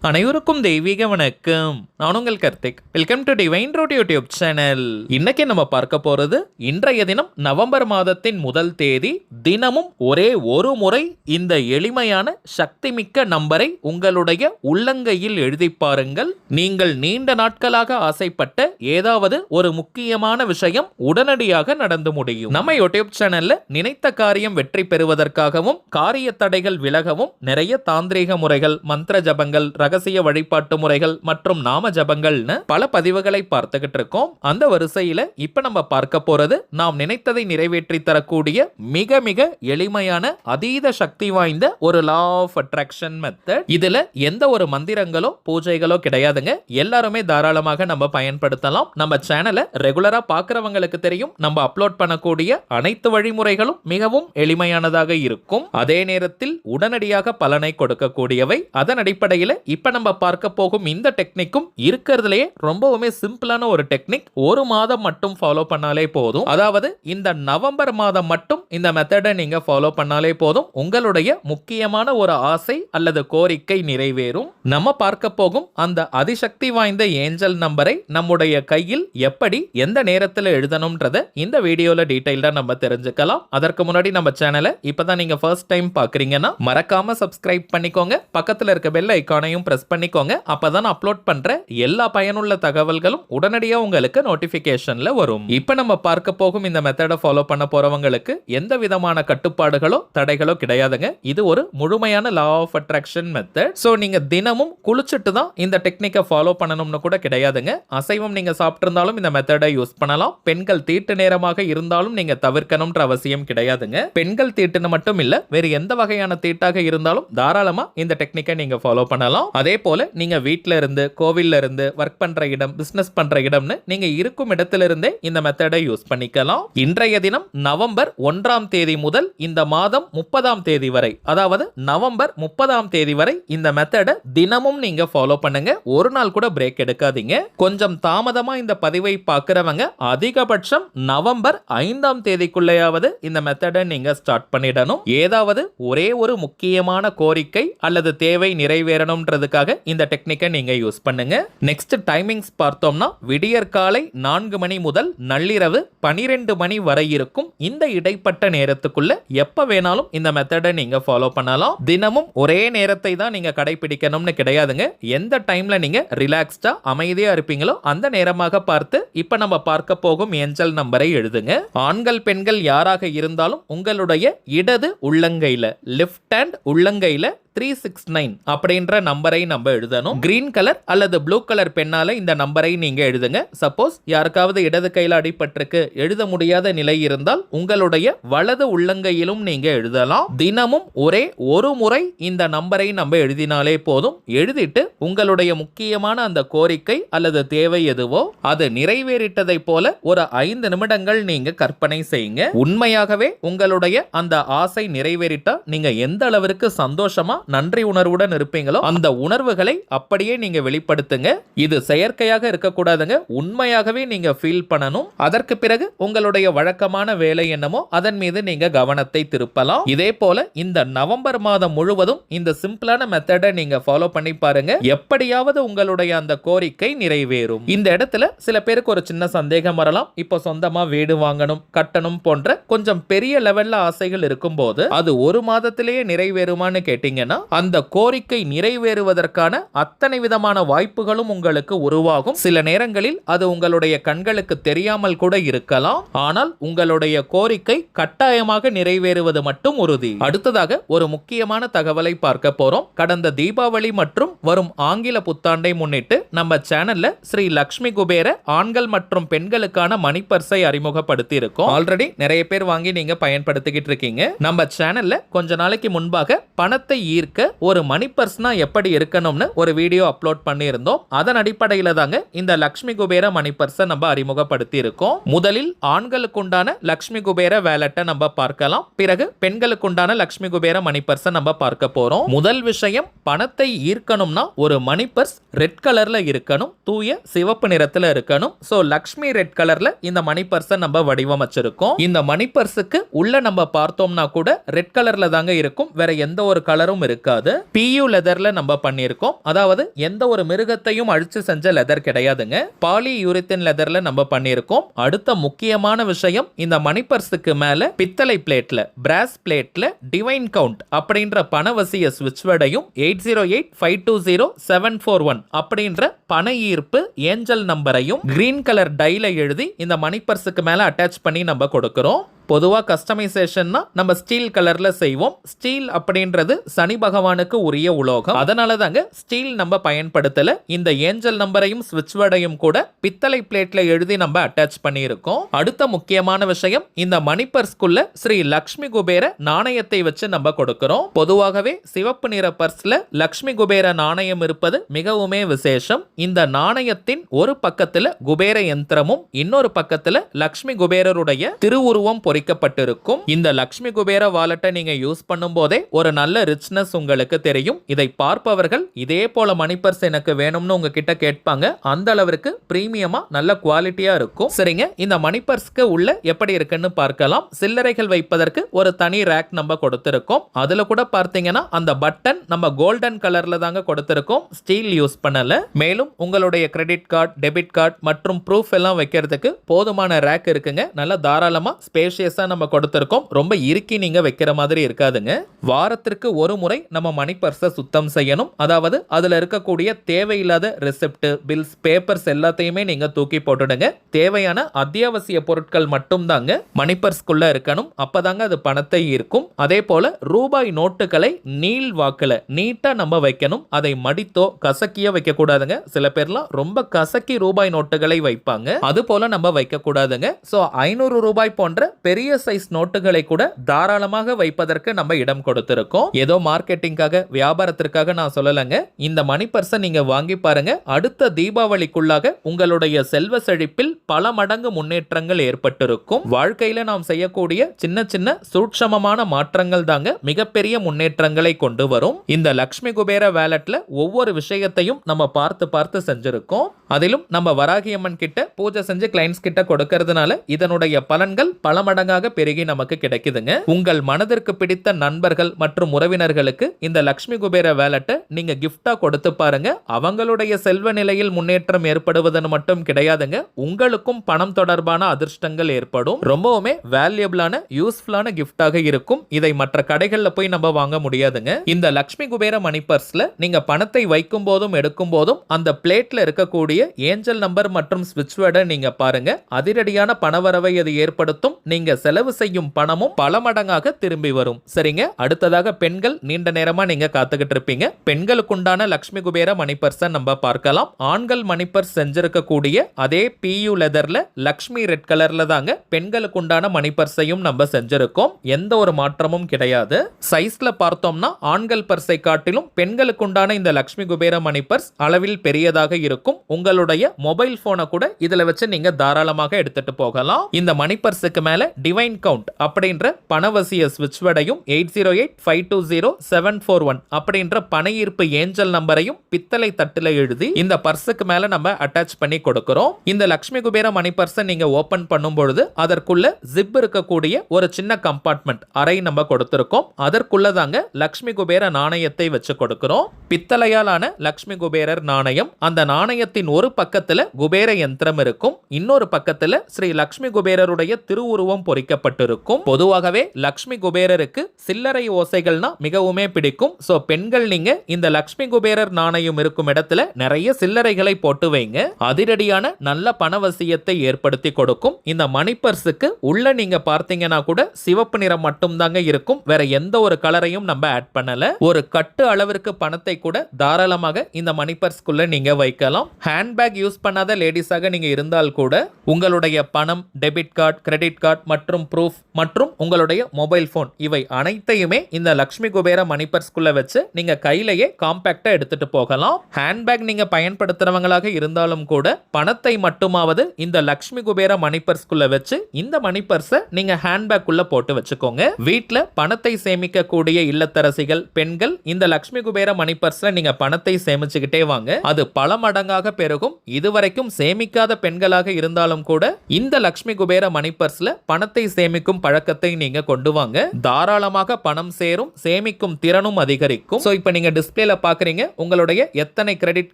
அனைவருக்கும் தெய்வீக வணக்கம். நான் உங்கள் Karthik. Welcome to divine root YouTube channel. இன்னைக்கு நம்ம பார்க்க போறது இன்றைய தினம் நவம்பர் மாதத்தின் முதல் தேதி. தினமும் ஒரே ஒரு முறை இந்த எளிமையான சக்தி மிக்க நம்பரை உங்களுடைய உள்ளங்கையில் எழுதி பாருங்கள். நீங்கள் நீண்ட நாட்களாக ஆசைப்பட்ட ஏதாவது ஒரு முக்கியமான விஷயம் உடனடியாக நடந்து முடியும். நம்ம யூடியூப் சேனல்ல நினைத்த காரியம் வெற்றி பெறுவதற்காகவும் காரிய தடைகள் விலகவும் நிறைய தாந்திரீக முறைகள், மந்திர ஜபங்கள், ரகசிய வழிபாட்டு முறைகள் மற்றும் நாம ஜபங்கள்னு பல பதிவுகளை பார்த்துக்கிட்டு இருக்கோம். அந்த வரிசையில இப்ப நம்ம பார்க்க போறது நாம் நினைத்ததை நிறைவேற்றி தரக்கூடிய மிக மிக எளிமையான அதீத சக்தி வாய்ந்த ஒரு லா ஆஃப் அட்ராக்ஷன் மெத்தட். இதுல எந்த ஒரு மந்திரங்களோ பூஜைகளோ கிடையாதுங்க. எல்லாருமே தாராளமாக நம்ம பயன்படுத்தலாம். நம்ம சேனலை ரெகுலரா பார்க்கறவங்களுக்கு தெரியும், நம்ம அப்லோட் பண்ணக்கூடிய அனைத்து வழிமுறைகளும் மிகவும் எளிமையானதாக இருக்கும். அதே நேரத்தில் உடனடியாக பலனை கொடுக்கக்கூடியவை. அதன் அடிப்படையில் இப்ப நம்ம பார்க்க போகும் இந்த டெக்னிக்கும் இருக்கிறதுலயே ரொம்பவுமே சிம்பிளான ஒரு டெக்னிக். ஒரு மாதம் மட்டும் ஃபாலோ பண்ணாலே போதும். அதாவது இந்த நவம்பர் மாதம் மட்டும் இந்த மெத்தடை நீங்க ஃபாலோ பண்ணாலே போதும். உங்களுடைய முக்கியமான ஒரு ஆசை அல்லது கோரிக்கை நிறைவேறும். நம்ம பார்க்க போகும் அந்த அதிசக்தி வாய்ந்த ஏஞ்சல் நம்பரை நம்முடைய கையில் எப்படி எந்த நேரத்தில் எழுதணும்ன்றத இந்த வீடியோல டீடைல்டா நம்ம தெரிஞ்சுக்கலாம். அதற்கு முன்னாடி நம்ம சேனலை இப்பதான் நீங்க ஃபர்ஸ்ட் டைம் பாக்குறீங்கன்னா மறக்காம சப்ஸ்கிரைப் பண்ணிக்கோங்க. பக்கத்துல இருக்க பெல் ஐகானையும் பிரஸ் பண்ணிக்கோங்க. அப்பதான் அப்லோட் பண்ற எல்லா பயனுள்ள தகவல்களும் உடனடியாக உங்களுக்கு நோட்டிபிகேஷன்ல வரும். இப்ப நம்ம பார்க்க போகும் இந்த மெத்தடை ஃபாலோ பண்ண போறவங்களுக்கு எந்த விதமான கட்டுப்பாடுகளோ தடைகளோ கிடையாதுங்க. இது ஒரு முழுமையான law of attraction method. So நீங்க தினமும் குளிச்சுட்டு தான் இந்த டெக்னிக்கை ஃபாலோ பண்ணணும்னு கூட கிடையாதுங்க. அசைவம் நீங்க சாப்பிட்டு இருந்தாலும் இந்த மெத்தடை யூஸ் பண்ணலாம். பெண்கள் தீட்டு நேரமாக இருந்தாலும் நீங்க தவிர்க்கணும்ன்ற அவசியம் கிடையாதுங்க. பெண்கள் தீட்டுன்னு மட்டும் இல்ல, வேறு எந்த வகையான தீட்டாக இருந்தாலும் தாராளமா இந்த டெக்னிக்கை நீங்க ஃபாலோ பண்ணலாம். அதே போல நீங்க வீட்ல இருந்து, கோவில்ல இருந்து, ஒர்க் பண்ற இடம், பிசினஸ் பண்ற இடம்னு நீங்க இருக்கும் இடத்திலிருந்தே இந்த மெத்தடை யூஸ் பண்ணிக்கலாம். இன்றைய தினம் நவம்பர் 1ஆம் தேதி முதல் இந்த மாதம் 30ஆம் தேதி வரை, அதாவது நவம்பர் 30ஆம் தேதி வரை இந்த மெத்தடை தினமும் நீங்க ஃபாலோ பண்ணுங்க. ஒரு நாள் கூட பிரேக் எடுக்காதீங்க. கொஞ்சம் தாமதமா இந்த பதிவை பார்க்கிறவங்க அதிகபட்சம் நவம்பர் 5ஆம் தேதிக்குள்ளேயாவது இந்த மெத்தடை நீங்க ஸ்டார்ட் பண்ணிடணும். ஏதாவது ஒரே ஒரு முக்கியமான கோரிக்கை அல்லது தேவை நிறைவேறணும்ன்றதுக்காக இந்த டெக்னிக்கை நீங்க யூஸ் பண்ணுங்க. நெக்ஸ்ட் டைமிங்ஸ் பார்த்தோம்னா விடியற் காலை 4 மணி முதல் நள்ளிரவு 12 மணி வரை இருக்கும். இந்த இடைப்பட்ட நேரத்துக்குள்ள எப்ப வேணாலும் இந்த மெத்தடை நீங்க ஃபாலோ பண்ணலாம். தினமும் ஒரே நேரத்தை தான் நீங்க கடைபிடிக்கணும்னு கிடையாதுங்க. எந்த டைம்ல நீங்க ரிலாக்ஸ்டா அமைதியா இருப்பீங்களோ அந்த நேரமாக பார்த்து இப்ப நம்ம பார்க்க போகும் ஏஞ்சல் நம்பரை எழுதுங்க. ஆண்கள் பெண்கள் யாராக இருந்தாலும் உங்களுடைய இடது உள்ளங்கையில, லெஃப்ட் ஹேண்ட் உள்ளங்கையில 369 அப்படின்ற நம்பரை நம்ம எழுதணும். கிரீன் கலர் அல்லது ப்ளூ கலர் பெண்ணால இந்த நம்பரை நீங்க எழுதுங்க. சப்போஸ் யாருக்காவது இடது கையில அடிபட்டிருக்கு, எழுத முடியாத நிலை இருந்தால் உங்களுடைய வலது உள்ளங்கையிலும் நீங்க எழுதலாம். தினமும் ஒரே ஒரு முறை இந்த நம்பரை நம்ம எழுதினாலே போதும். எழுதிட்டு உங்களுடைய முக்கியமான அந்த கோரிக்கை அல்லது தேவை எதுவோ அது நிறைவேறிட்டதை போல ஒரு 5 நிமிடங்கள் நீங்க கற்பனை செய்யுங்க. உண்மையாகவே உங்களுடைய அந்த ஆசை நிறைவேறிட்டா நீங்க எந்த அளவிற்கு சந்தோஷமா நன்றி உணர்வுடன் இருப்பீங்களோ அந்த உணர்வுகளை அப்படியே நீங்க வெளிப்படுத்துங்க. இது செயற்கையாக இருக்கக்கூடாதுங்க. உண்மையாகவே நீங்க ஃபீல் பண்ணணும். அதற்கு பிறகு உங்களுடைய வழக்கமான வேலை என்னமோ அதன் மீது நீங்க கவனத்தை திருப்பலாம். இதே போல இந்த நவம்பர் மாதம் முழுவதும் இந்த சிம்பிளான மெத்தடை நீங்க ஃபாலோ பண்ணி பாருங்க. எப்படியாவது உங்களுடைய அந்த கோரிக்கை நிறைவேறும். இந்த இடத்துல சில பேருக்கு ஒரு சின்ன சந்தேகம் வரலாம். இப்போ சொந்தமா வீடு வாங்கணும், கட்டணும் போன்ற கொஞ்சம் பெரிய லெவல்ல ஆசைகள் இருக்கும்போது அது ஒரு மாதத்திலேயே நிறைவேறுமான்னு கேட்டீங்கன்னா அந்த கோரிக்கை நிறைவேறுவதற்கான அத்தனை விதமான வாய்ப்புகளும் உங்களுக்கு உருவாகும். சில நேரங்களில் அது உங்களுடைய கண்களுக்கு தெரியாமல் கூட இருக்கலாம். ஆனால் உங்களுடைய கோரிக்கை கட்டாயமாக நிறைவேறுவது மட்டும் உறுதி. அடுத்ததாக ஒரு முக்கியமான தகவலை பார்க்க போறோம். கடந்த தீபாவளி மற்றும் வரும் ஆங்கில புத்தாண்டை முன்னிட்டு நம்ம சேனல்ல ஸ்ரீ லக்ஷ்மி குபேர ஆண்கள் மற்றும் பெண்களுக்கான மணி பர்ஸை அறிமுகப்படுத்தி இருக்கோம். ஆல்ரெடி நிறைய பேர் வாங்கி நீங்க பயன்படுத்திக்கிட்டு இருக்கீங்க. நம்ம சேனல்ல கொஞ்ச நாளைக்கு முன்பாக பணத்தை ஈர்க்க ஒரு மணி பர்ஸ்னா எப்படி இருக்கணும்னு ஒரு வீடியோ அப்லோட் பண்ணியிருந்தோம். அதன் அடிப்படையில தாங்க இந்த லக்ஷ்மி குபேர மணி பர்ஸை நம்ம அறிமுகப்படுத்தி இருக்கோம். முதலில் ஆண்களுக்கு உண்டான லக்ஷ்மி குபேர வேலட்டை நம்ம பார்க்கலாம். பிறகு பெண்களுக்கு உண்டான லக்ஷ்மி குபேர மணி பர்ஸை நம்ம பார்க்க போறோம். முதல் விஷயம், பணத்தை ஈர்க்கணும்னா ஒரு மணி பர்ஸ் ரெட் கலர்ல இருக்கணும், தூய சிவப்பு நிறத்துல இருக்கணும். சோ லக்ஷ்மி ரெட் கலர்ல இந்த மணி பர்ஸை நம்ம வடிவமைச்சிருக்கோம். இந்த மணி பர்ஸுக்கு உள்ள நம்ம பார்த்தோம்னா கூட ரெட் கலர்ல தாங்க இருக்கும், வேற எந்த ஒரு கலரும் இருக்காது. PU லெதர்ல நம்ம பண்ணியிருக்கோம். அதாவது எந்த ஒரு மிருகத்தையும் அழிச்சு செஞ்ச லெதர் கிடையாதுங்க. பாலி யூரித்தின் லெதர்ல நம்ம பண்ணியிருக்கோம். அடுத்த முக்கியமான விஷயம், இந்த மணி பர்ஸுக்கு மேல பித்தளை பிளேட்ல, பிராஸ் பிளேட்ல டிவைன் கவுண்ட் அப்படின்ற பணவசிய ஸ்விட்ச் வேர்டையும் 8085200741 அப்படின்ற பண ஈர்ப்பு ஏஞ்சல் நம்பரையும் கிரீன் கலர் டைல எழுதி இந்த மணி பர்ஸுக்கு மேல அட்டாச் பண்ணி நம்ம கொடுக்கிறோம். பொதுவாக கஸ்டமைசேஷன்னா நம்ம ஸ்டீல் கலர்ல செய்வோம். ஸ்டீல் அப்படின்றது சனி பகவானுக்கு உரிய உலோகம். அதனால தாங்க ஸ்டீல் நம்ம பயன்படுத்தல. இந்த ஏஞ்சல் நம்பரையும் ஸ்விட்ச் வேர்டையும் கூட பித்தளை பிளேட்ல எழுதி நம்ம அட்டாச் பண்ணியிருக்கோம். அடுத்த முக்கியமான விஷயம், இந்த மணி பர்ஸ்குள்ள ஸ்ரீ லக்ஷ்மி குபேர நாணயத்தை வச்சு நம்ம கொடுக்கிறோம். பொதுவாகவே சிவப்பு நிற பர்ஸ்ல லக்ஷ்மி குபேர நாணயம் இருப்பது மிகவுமே விசேஷம். இந்த நாணயத்தின் ஒரு பக்கத்துல குபேர யந்திரமும் இன்னொரு பக்கத்துல லக்ஷ்மி குபேரருடைய திருவுருவம் பொறிக்கப்பட்டிருக்கும். இந்த லக்ஷ்மி குபேர வாலெட்டை நீங்க யூஸ் பண்ணும் போதே ஒரு நல்ல ரிச்னஸ் உங்களுக்கு தெரியும். இதை பார்ப்பவர்கள் இதே போல மணி பர்ஸ் எனக்கு வேணும்னு உங்ககிட்ட கேட்பாங்க. அந்த அளவிற்கு பிரீமியமா நல்ல குவாலிட்டியா இருக்கும். சரிங்க, இந்த மணி பர்ஸ்க்கு உள்ள எப்படி இருக்குன்னு பார்க்கலாம். சில்லறைகள் வைப்பதற்கு ஒரு தனி ரேக் நம்ம கொடுத்திருக்கோம். அதுல கூட பார்த்தீங்கன்னா அந்த பட்டன் நம்ம கோல்டன் கலர்ல தாங்க கொடுத்திருக்கோம். ஸ்டீல் யூஸ் பண்ணல. மேலும் உங்களுடைய கிரெடிட் கார்டு, டெபிட் கார்டு மற்றும் ப்ரூஃப் எல்லாம் வைக்கிறதுக்கு போதுமான ரேக் இருக்குங்க. நல்ல தாராளமா ஸ்பேஷியஸா நம்ம கொடுத்திருக்கோம். ரொம்ப இறுக்கி நீங்க வைக்கிற மாதிரி இருக்காதுங்க. வாரத்திற்கு ஒரு முறை நம்ம மணி பர்ஸை சுத்தம் செய்யணும். அதாவது அதுல இருக்கக்கூடிய தேவையில்லாத ரெசிப்ட், பில்ஸ், பேப்பர்ஸ் எல்லாத்தையுமே நீங்க தூக்கி போட்டுடுங்க. தேவையான அத்தியாவசிய பொருட்கள் மட்டும் தாங்க மணி பர்ஸ்குள்ள இருக்கணும். அப்பதாங்க அது பணத்தை ஈர்க்கும். அதே போல ரூபாய் நோட்டுகளை நீள் வாக்குல நீட்டா நம்ம வைக்கணும். அதை மடித்தோ கசக்கியோ வைக்க கூடாதுங்க. சில பேர்லாம் ரொம்ப கசக்கி ரூபாய் நோட்டுகளை வைப்பாங்க. அது போல நம்ம வைக்க கூடாதுங்க. சோ 500 ரூபாய் போன்ற பெரிய சைஸ் நோட்டுகளை கூட தாராளமாக வைப்பதற்கு நம்ம இடம் கொடுத்திருக்கோம். ஏதோ மார்க்கெட்டிங்காக, வியாபாரத்திற்காக நான் சொல்லலங்க. இந்த மணி பர்ஸை நீங்க வாங்கி பாருங்க. அடுத்த தீபாவளிக்குள்ளாக உங்களுடைய செல்வ செழிப்பில் பல மடங்கு முன்னேற்றங்கள் ஏற்பட்டிருக்கும். வாழ்க்கையில நாம் செய்யக்கூடிய சின்ன சின்ன சூட்சமமான மாற்றங்கள் தாங்க மிகப்பெரிய முன்னேற்றங்களை கொண்டு வரும். இந்த லக்ஷ்மி குபேர வேலட்ல ஒவ்வொரு விஷயத்தையும் நம்ம பார்த்து பார்த்து செஞ்சிருக்கோம். அதிலும் நம்ம வராகியம்மன் கிட்ட பூஜை செஞ்சு கிளைண்ட்ஸ் கிட்ட கொடுக்கறதுனால இதனுடைய பலன்கள் பல மடங்காக பெருகி நமக்கு கிடைக்குதுங்க. உங்கள் மனதிற்கு பிடித்த நண்பர்கள் மற்றும் உறவினர்களுக்கு இந்த லக்ஷ்மி குபேர வேலட்டை நீங்க கிஃப்டா கொடுத்து பாருங்க. அவங்களுடைய செல்வ நிலையில் முன்னேற்றம் ஏற்படுவதன் மட்டும் கிடையாதுங்க, உங்களுக்கும் பணம் தொடர்பான அதிர்ஷ்டங்கள் ஏற்படும். ரொம்பவுமே வேல்யூபிளான யூஸ்ஃபுல்லான கிஃப்டாக இருக்கும். இதை மற்ற கடைகள்ல போய் நம்ம வாங்க முடியாதுங்க. இந்த லக்ஷ்மி குபேர மணி பர்ஸ்ல நீங்க பணத்தை வைக்கும் போதும் எடுக்கும் போதும் அந்த பிளேட்ல இருக்கக்கூடிய ஏஞ்சல் நம்பர் மற்றும் ஸ்விட்ச் வேர்டை நீங்க பாருங்க. அதிரடியான பணவரவை அது ஏற்படுத்தும். நீங்க செலவு செய்யும் பணமும் பல மடங்காக திரும்பி வரும். சரிங்க, அடுத்ததாக பெண்கள் நீண்ட நேரமா நீங்க காத்துக்கிட்டு இருப்பீங்க. பெண்களுக்குண்டான லக்ஷ்மி குபேர மணி பர்ஸை நம்ம பார்க்கலாம். ஆண்கள் மணி பர்ஸ் செஞ்சிருக்கக்கூடிய அதே PU லெதர்ல லக்ஷ்மி ரெட் கலர்ல தாங்க பெண்களுக்குண்டான மணி பர்ஸையும் நம்ம செஞ்சிருக்கோம். எந்த ஒரு மாற்றமும் கிடையாது. சைஸ்ல பார்த்தோம்னா ஆண்கள் பர்ஸை காட்டிலும் பெண்களுக்குண்டான இந்த லக்ஷ்மி குபேர மணி பர்ஸ் அளவில் பெரியதாக இருக்கும். உங்களுடைய மொபைல் போனை கூட இதுல வச்சு நீங்க தாராளமாக எடுத்துட்டு போகலாம். இந்த மணி பர்ஸுக்கு மேல டிவைன் கவுண்ட் அப்படின்ற பணவசிய ஸ்விட்ச் வேர்டையும் 8085200741 அப்படின்ற பண ஈர்ப்பு ஏஞ்சல் நம்பரையும் பித்தளை தட்டுல எழுதி இந்த பர்ஸுக்கு மேல நம்ம அட்டாச் பண்ணி கொடுக்கிறோம். இந்த லக்ஷ்மி குபேர மணி பர்ஸை நீங்க ஓபன் பண்ணும் பொழுது அதற்குள்ள ஜிப் இருக்கக்கூடிய ஒரு சின்ன கம்பார்ட்மெண்ட் அறை நம்ம கொடுத்திருக்கோம். அதற்குள்ள தாங்க லக்ஷ்மி குபேர நாணயத்தை வச்சு கொடுக்கிறோம். பித்தளையாலான லக்ஷ்மி குபேரர் நாணயம். அந்த நாணயத்தின் ஒரு பக்கத்துல குபேர யந்திரம் இருக்கும். இன்னொரு பக்கத்துல ஸ்ரீ லக்ஷ்மி குபேரருடைய திருவுருவம் பொறிக்கப்பட்டிருக்கும். பொதுவாகவே லக்ஷ்மி குபேரருக்கு சில்லறை ஓசைகள்னா மிகவுமே பிடிக்கும். சோ பெண்கள் நீங்க இந்த லக்ஷ்மி குபேரர் நாணயம் இருக்கும் இடத்துல நிறைய சில்லறைகளை போட்டு வைங்க. அதிரடியான நல்ல பணவசியத்தை ஏற்படுத்தி கொடுக்கும். இந்த மணி பர்ஸுக்கு உள்ள நீங்க பார்த்தீங்கன்னா கூட சிவப்பு நிறம் மட்டும் தாங்க இருக்கும். வேற எந்த ஒரு கலரையும் நம்ம ஆட் பண்ணல. ஒரு கட்டு அளவிற்கு பணத்தை கூட தாராளமாக இந்த மணி பர்ஸ்க்குள்ள நீங்க வைக்கலாம். ஹேண்ட்பேக் யூஸ் பண்ணாத லேடிஸாக நீங்க இருந்தால் கூட உங்களுடைய பணம், டெபிட் கார்டு, கிரெடிட் கார்டு மற்றும் ப்ரூஃப் மற்றும் உங்களுடைய மொபைல் போன் இவை அனைத்தையுமே இந்த லக்ஷ்மி குபேர மணி பர்ஸ்க்குள்ள வச்சு நீங்க கையிலேயே காம்பாக்டா எடுத்துட்டு போகலாம். ஹேண்ட்பேக் நீங்க பயன்படுத்துறவங்களாக இருந்தாலும் கூட பணத்தை மட்டுமாவது இந்த லக்ஷ்மி குபேர மணி பர்ஸ்க்குள்ள வச்சு இந்த மணி பர்ஸை நீங்க ஹேண்ட்பேக் உள்ள போட்டு வச்சுக்கோங்க. வீட்டுல பணத்தை சேமிக்க கூடிய இல்லத்தரசிகள், பெண்கள் இந்த லக்ஷ்மி குபேர மணி பர்ஸ்ல நீங்க பணத்தை சேமிச்சுக்கிட்டே வாங்க. அது பல மடங்காக பெருகும். இதுவரைக்கும் சேமிக்காத பெண்களாக இருந்தாலும் கூட இந்த லக்ஷ்மி குபேர மணி பர்ஸ்ல பணத்தை பணத்தை சேமிக்கும் பழக்கத்தை நீங்க கொண்டு வாங்க. தாராளமாக பணம் சேரும், சேமிக்கும் திறனும் அதிகரிக்கும். சோ இப்போ நீங்க டிஸ்பிளேல பாக்குறீங்க, உங்களுடைய எத்தனை கிரெடிட்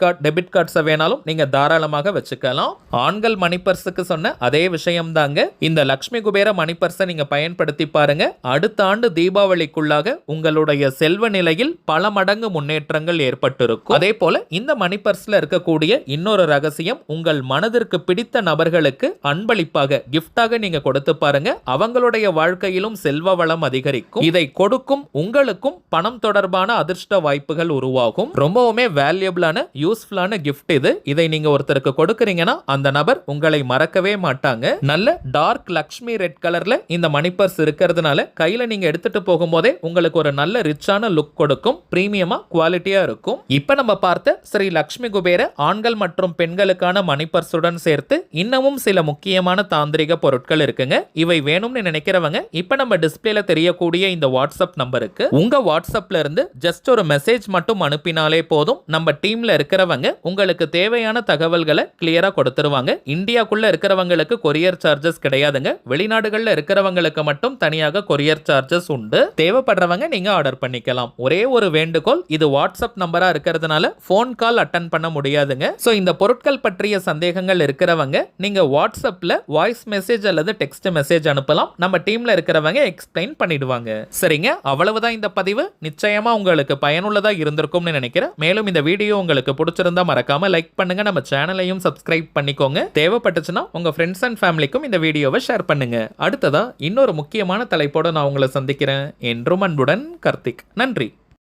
கார்டு டெபிட் கார்ட்ஸை வேணாலும் நீங்க தாராளமாக வச்சுக்கலாம். ஆண்கள் மணி பர்ஸுக்கு சொன்ன அதே விஷயம் தாங்க. இந்த லக்ஷ்மி குபேர மணி பர்ஸை நீங்க பயன்படுத்தி பாருங்க. அடுத்த ஆண்டு தீபாவளிக்குள்ளாக உங்களுடைய செல்வ நிலையில் பல மடங்கு முன்னேற்றங்கள் ஏற்பட்டிருக்கும். அதே போல இந்த மணி பர்ஸ்ல இருக்கக்கூடிய இன்னொரு ரகசியம், உங்கள் மனதிற்கு பிடித்த நபர்களுக்கு அன்பளிப்பாக கிஃப்டாக நீங்க கொடுத்து பாருங்க. அவங்களுடைய வாழ்க்கையிலும் செல்வ வளம் அதிகரிக்கும். இதை கொடுக்கும் உங்களுக்கும் பணம் தொடர்பான அதிர்ஷ்ட வாய்ப்புகள் உருவாகும். ரொம்பவுமே வேல்யூபிளான யூஸ்ஃபுல்லான கிஃப்ட் இது. இதை நீங்க ஒருத்தருக்கு கொடுக்கறீங்கன்னா அந்த நபர் உங்களை மறக்கவே மாட்டாங்க. நல்ல டார்க் லக்ஷ்மி ரெட் கலர்ல இந்த மணி பர்ஸ் இருக்கிறதுனால கையில நீங்க எடுத்துட்டு போகும்போதே உங்களுக்கு ஒரு நல்ல ரிச்சான லுக் கொடுக்கும். பிரீமியமா குவாலிட்டியா இருக்கும். இப்ப நம்ம பார்த்த ஸ்ரீ லக்ஷ்மி குபேர ஆண்கள் மற்றும் பெண்களுக்கான மணி பர்ஸுடன் சேர்த்து இன்னமும் சில முக்கியமான தாந்திரிக பொருட்கள் இருக்குங்க. இவை வேணும்னு நினைக்கிறவங்க இப்ப நம்ம டிஸ்பிளேல தெரியக்கூடிய இந்த வாட்ஸ்அப் நம்பருக்கு உங்க வாட்ஸ்அப்ல இருந்து ஜஸ்ட் ஒரு மெசேஜ் மட்டும் அனுப்பினாலே போதும். நம்ம டீம்ல இருக்கிறவங்க உங்களுக்கு தேவையான தகவல்களை கிளியரா கொடுத்துருவாங்க. இந்தியாக்குள்ள இருக்கிறவங்களுக்கு கொரியர் சார்ஜஸ் கிடையாதுங்க. வெளிநாடுகள்ல இருக்கிறவங்களுக்கு மட்டும் தனியாக கொரியர் சார்ஜஸ் உண்டு. தேவைப்படுறவங்க நீங்க ஆர்டர் பண்ணிக்கலாம். ஒரே ஒரு வேண்டுகோள், இது வாட்ஸ்அப் நம்பரா இருக்கிறதுனால போன் கால் அட்டன் பண்ண முடியாதுங்க. சோ இந்த பொருட்கள் பற்றிய சந்தேகங்கள் இருக்கிறவங்க நீங்க வாட்ஸ்அப்ல வாய்ஸ் மெசேஜ் அல்லது டெக்ஸ்ட் மெசேஜ் அனுப்பலாம். நம்ம டீம்ல இருக்கிறவங்க எக்ஸ்பிளைன் பண்ணிடுவாங்க. சரிங்க, அவ்வளவுதான் இந்த பதிவு. நிச்சயமா உங்களுக்கு பயனுள்ளதா இருந்திருக்கும்னு நினைக்கிறேன். மேலும் இந்த வீடியோ உங்களுக்கு பிடிச்சிருந்தா மறக்காம லைக் பண்ணுங்க. நம்ம சேனலையும் சப்ஸ்கிரைப் பண்ணிக்கோங்க. தேவைப்பட்டுச்சுன்னா உங்க ஃப்ரெண்ட்ஸ் அண்ட் ஃபேமிலிக்கும் இந்த வீடியோவை ஷேர் பண்ணுங்க. அடுத்ததா இன்னொரு முக்கியமான தலைப்போட நான் உங்களை சந்திக்கிறேன். என்றும் அன்புடன் கார்த்திக். நன்றி.